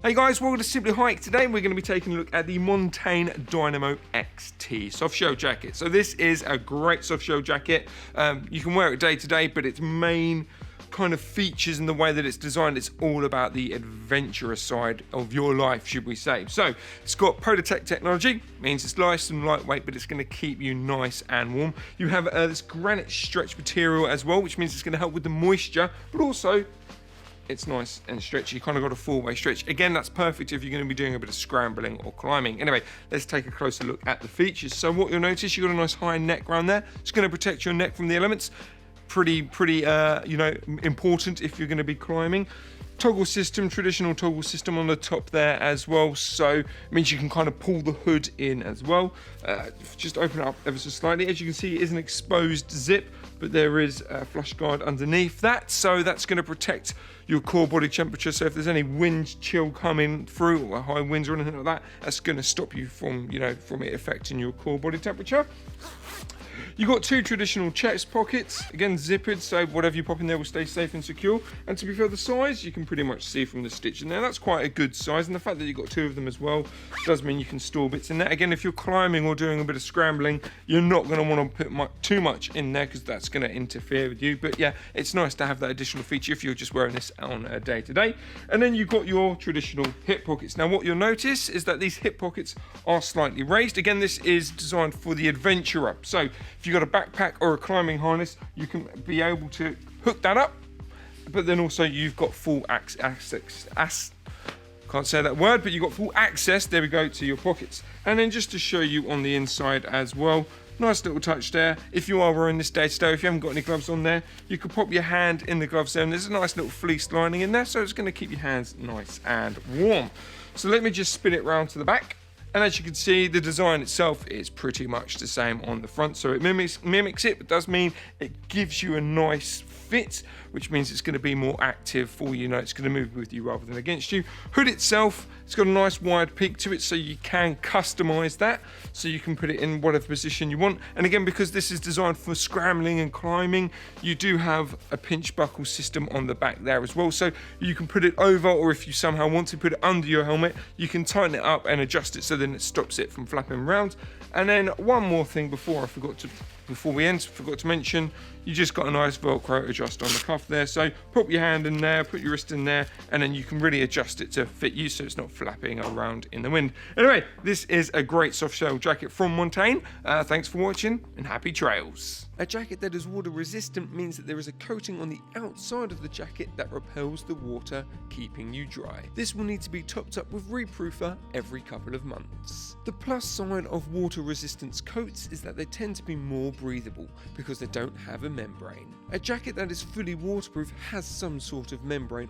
Hey guys, welcome to Simply Hike. Today we're going to be taking a look at the Montane Dyno XT softshell jacket. So this is a great softshell jacket. You can wear it day to day, but its main kind of features and the way that it's designed, it's all about the adventurous side of your life, should we say. So it's got Protect technology, means it's nice and lightweight, but it's going to keep you nice and warm. You have this granite stretch material as well, which means it's going to help with the moisture, but also it's nice and stretchy. You kind of got a four-way stretch. Again, that's perfect if you're going to be doing a bit of scrambling or climbing. Anyway, let's take a closer look at the features. So what you'll notice, you've got a nice high neck round there. It's going to protect your neck from the elements. Pretty important if you're going to be climbing. Toggle system, traditional toggle system on the top there as well, so it means you can kind of pull the hood in as well. Just open it up ever so slightly. As you can see, it is an exposed zip, but there is a flush guard underneath that, so that's going to protect your core body temperature. So if there's any wind chill coming through or high winds or anything like that, that's going to stop you from from it affecting your core body temperature. You've got two traditional chest pockets, again zippered, so whatever you pop in there will stay safe and secure. And to be fair, the size you can pretty much see from the stitch in there. That's quite a good size, and the fact that you've got two of them as well does mean you can store bits in there. Again, if you're climbing or doing a bit of scrambling, you're not going to want to put too much in there because that's going to interfere with you. But yeah, it's nice to have that additional feature if you're just wearing this on a day-to-day. And then you've got your traditional hip pockets. Now what you'll notice is that these hip pockets are slightly raised. Again, this is designed for the adventurer. So if you've got a backpack or a climbing harness, you can be able to hook that up, but then also you've got full access, can't say that word, but you've got full access, there we go, to your pockets. And then just to show you on the inside as well, nice little touch there. If you are wearing this day to day, if you haven't got any gloves on there, you can pop your hand in the gloves there, and there's a nice little fleece lining in there, so it's going to keep your hands nice and warm. So let me just spin it round to the back. And as you can see, the design itself is pretty much the same on the front. So it mimics it, but does mean it gives you a nice fit, which means it's going to be more active for you. It's going to move with you rather than against you. Hood itself, it's got a nice wide peak to it, so you can customize that. So you can put it in whatever position you want. And again, because this is designed for scrambling and climbing, you do have a pinch buckle system on the back there as well. So you can put it over, or if you somehow want to put it under your helmet, you can tighten it up and adjust it so then it stops it from flapping around. And then one more thing before we end, forgot to mention, you just got a nice Velcro adjust on the cuff there. So put your hand in there, put your wrist in there, and then you can really adjust it to fit you so it's not flapping around in the wind. Anyway, this is a great soft shell jacket from Montane. Thanks for watching and happy trails. A jacket that is water resistant means that there is a coating on the outside of the jacket that repels the water, keeping you dry. This will need to be topped up with reproofer every couple of months. The plus side of water resistance coats is that they tend to be more breathable because they don't have a membrane. A jacket that is fully waterproof has some sort of membrane